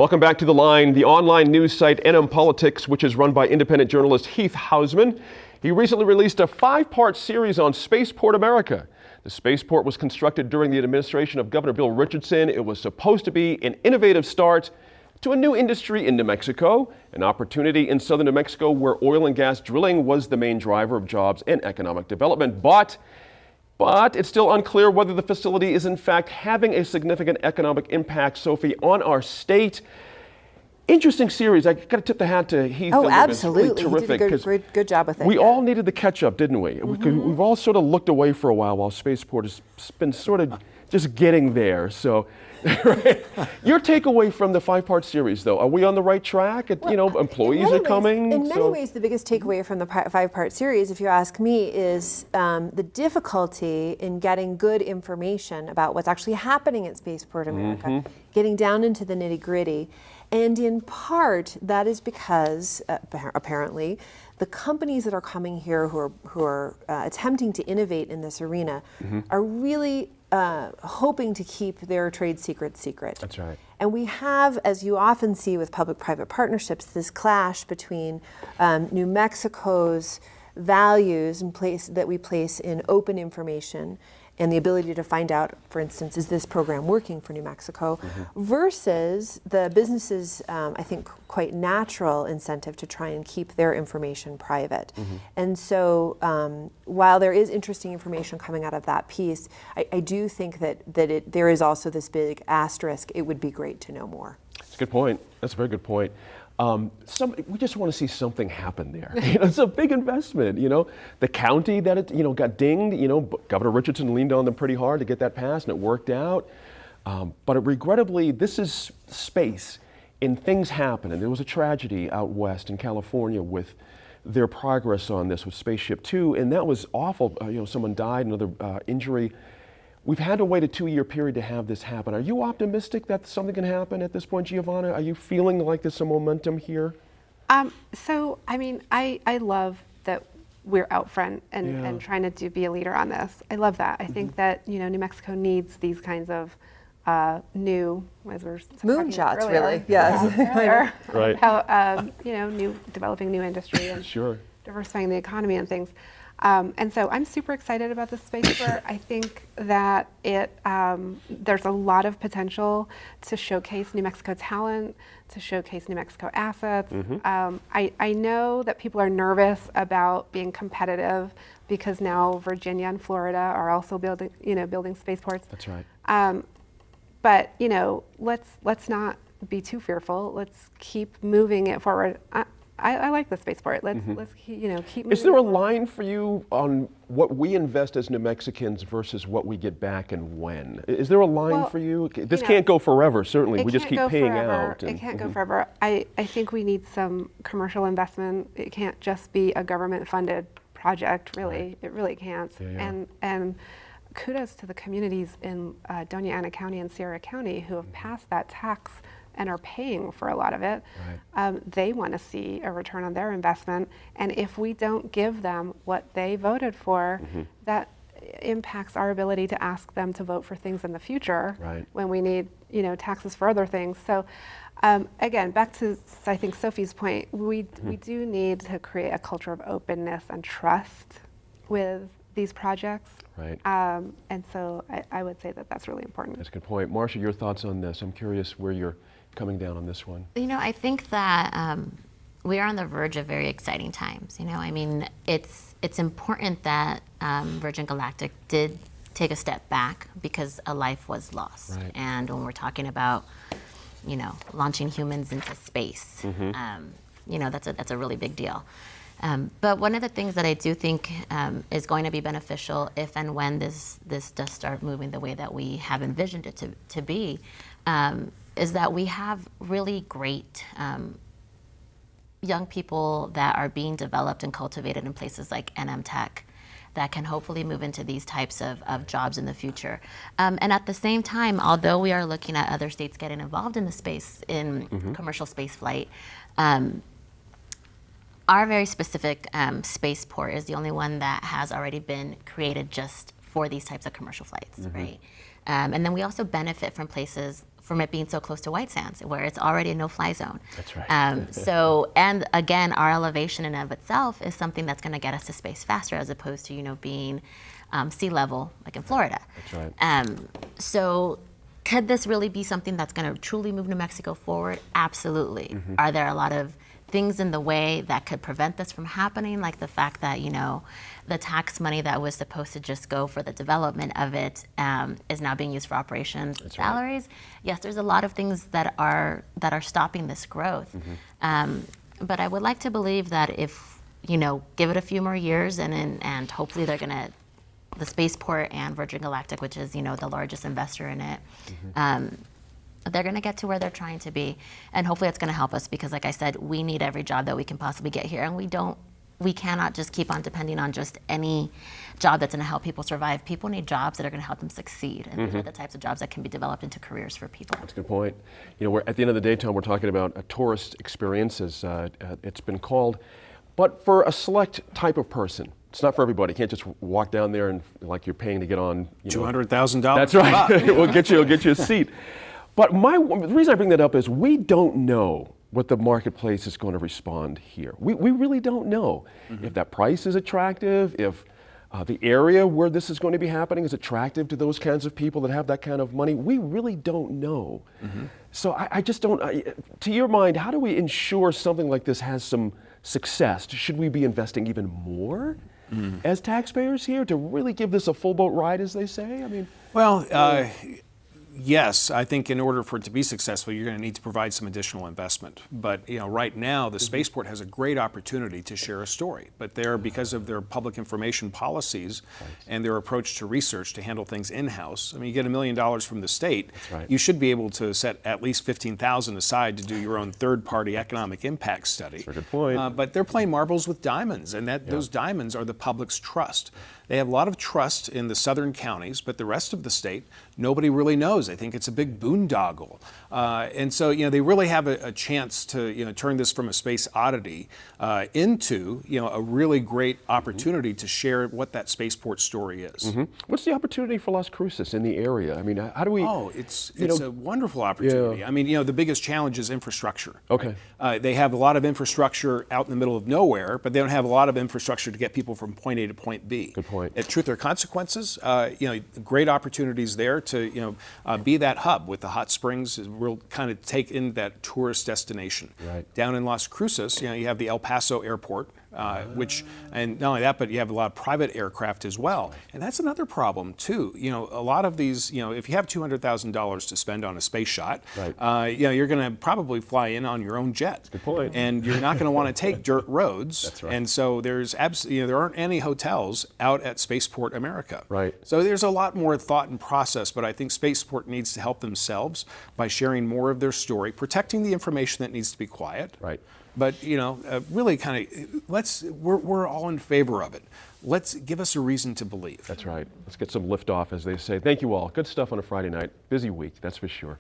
Welcome back to The Line, the online news site NM Politics, which is run by independent journalist Heath Hausman. He recently released a 5-part series on Spaceport America. The spaceport was constructed during the administration of Governor Bill Richardson. It was supposed to be an innovative start to a new industry in New Mexico, an opportunity in southern New Mexico where oil and gas drilling was the main driver of jobs and economic development. But it's still unclear whether the facility is in fact having a significant economic impact, Sophie, on our state. Interesting series. I got to tip the hat to Heath. Oh, absolutely. Really terrific. He did a good job with it. We all needed the catch up, didn't we? We've all sort of looked away for a while Spaceport has been sort of just getting there. So, right. Your takeaway from the 5-part series, though, are we on the right track? Employees are coming. In many ways, the biggest takeaway from the 5-part series, if you ask me, is the difficulty in getting good information about what's actually happening at Spaceport America, getting down into the nitty-gritty. And in part, that is because, apparently, the companies that are coming here who are attempting to innovate in this arena are really hoping to keep their trade secrets secret. That's right. And we have, as you often see with public-private partnerships, this clash between New Mexico's values and that we place in open information and the ability to find out, for instance, is this program working for New Mexico, versus the businesses, I think, quite natural incentive to try and keep their information private. And so while there is interesting information coming out of that piece, I do think that there is also this big asterisk. It would be great to know more. That's a good point. That's a very good point. We just want to see something happen there. It's a big investment. The county that it got dinged. Governor Richardson leaned on them pretty hard to get that passed, and it worked out. But regrettably, this is space, and things happen. And there was a tragedy out west in California with their progress on this with Spaceship Two, and that was awful. Someone died, another injury. We've had to wait a 2-year period to have this happen. Are you optimistic that something can happen at this point, Giovanna? Are you feeling like there's some momentum here? I love that we're out front and trying to be a leader on this. I love that. I think that New Mexico needs these kinds of new, as we were moonshots, earlier, really. Yes. Right. How developing new industry and Sure. diversifying the economy and things. And so I'm super excited about this spaceport. I think that there's a lot of potential to showcase New Mexico talent, to showcase New Mexico assets. I know that people are nervous about being competitive because now Virginia and Florida are also building spaceports. That's right. But let's not be too fearful. Let's keep moving it forward. I like the spaceport. Let's keep moving. Is there a line for you on what we invest as New Mexicans versus what we get back and when? Is there a line for you? This can't go forever, certainly. We just keep paying out. It can't go forever. I think we need some commercial investment. It can't just be a government-funded project, really. Right. It really can't. Yeah. And kudos to the communities in Doña Ana County and Sierra County who have passed that tax and are paying for a lot of it. Right. They want to see a return on their investment. And if we don't give them what they voted for, that impacts our ability to ask them to vote for things in the future when we need taxes for other things. So again, back to, I think, Sophie's point, we do need to create a culture of openness and trust with these projects. Right. And so I would say that that's really important. That's a good point. Marcia, your thoughts on this? I'm curious where you're coming down on this one. I think that we are on the verge of very exciting times. It's important that Virgin Galactic did take a step back because a life was lost. Right. And when we're talking about, launching humans into space, that's a really big deal. But one of the things that I do think is going to be beneficial if and when this does start moving the way that we have envisioned it to be, is that we have really great young people that are being developed and cultivated in places like NM Tech that can hopefully move into these types of jobs in the future. And at the same time, although we are looking at other states getting involved in the space, in commercial space flight, our very specific spaceport is the only one that has already been created just for these types of commercial flights, right? And then we also benefit from places from it being so close to White Sands, where it's already a no-fly zone. That's right. So, and again, our elevation in and of itself is something that's going to get us to space faster, as opposed to, you know, being sea level, like in Florida. That's right. So, could this really be something that's going to truly move New Mexico forward? Absolutely. Are there a lot of things in the way that could prevent this from happening, like the fact that, you know, the tax money that was supposed to just go for the development of it is now being used for operations and salaries? Yes, there's a lot of things that are stopping this growth. But I would like to believe that if, you know, give it a few more years, and hopefully they're going to, the spaceport and Virgin Galactic, which is, you know, the largest investor in it, they're going to get to where they're trying to be, and hopefully it's going to help us, because like I said, we need every job that we can possibly get here, and we cannot just keep on depending on just any job that's going to help people survive. People need jobs that are going to help them succeed, and these are the types of jobs that can be developed into careers for people. That's a good point. You know, we're at the end of the day, Tom, we're talking about a tourist experience, as it's been called, but for a select type of person. It's not for everybody. You can't just walk down there and like you're paying to get on. You know, $200,000. That's right. We'll get you a seat. But the reason I bring that up is we don't know what the marketplace is going to respond here. We really don't know if that price is attractive, if the area where this is going to be happening is attractive to those kinds of people that have that kind of money. We really don't know. So I just don't, to your mind, how do we ensure something like this has some success? Should we be investing even more as taxpayers here to really give this a full boat ride, as they say? I mean, Well, yes, I think in order for it to be successful, you're going to need to provide some additional investment. But you know, right now, the spaceport has a great opportunity to share a story. But they're, because of their public information policies and their approach to research to handle things in-house. I mean, you get $1 million from the state, you should be able to set at least $15,000 aside to do your own third-party economic impact study. That's a good point. But they're playing marbles with diamonds, and those diamonds are the public's trust. They have a lot of trust in the southern counties, but the rest of the state, nobody really knows. They think it's a big boondoggle. And so, you know, they really have a chance to, you know, turn this from a space oddity into, you know, a really great opportunity to share what that spaceport story is. what's the opportunity for Las Cruces in the area? I mean, how do we? Oh, it's a wonderful opportunity. I mean, you know, the biggest challenge is infrastructure. Okay. Right? They have a lot of infrastructure out in the middle of nowhere, but they don't have a lot of infrastructure to get people from point A to point B. Good point. At Truth or Consequences, you know, great opportunities there to, you know, be that hub with the hot springs. We'll kind of take in that tourist destination. Right. Down in Las Cruces, you know, you have the El Paso Airport, which, and not only that, but you have a lot of private aircraft as well. And that's another problem too. You know, a lot of these, you know, if you have $200,000 to spend on a space shot, you know, you're going to probably fly in on your own jet. Good point. And you're not going to want to take dirt roads. That's right. And so there's you know, there aren't any hotels out at Spaceport America. Right. So there's a lot more thought and process, but I think Spaceport needs to help themselves by sharing more of their story, protecting the information that needs to be quiet. Right. But you know, really kind of, we're all in favor of it. Let's give us a reason to believe. That's right. Let's get some lift off, as they say. Thank you all. Good stuff on a Friday night. Busy week, that's for sure.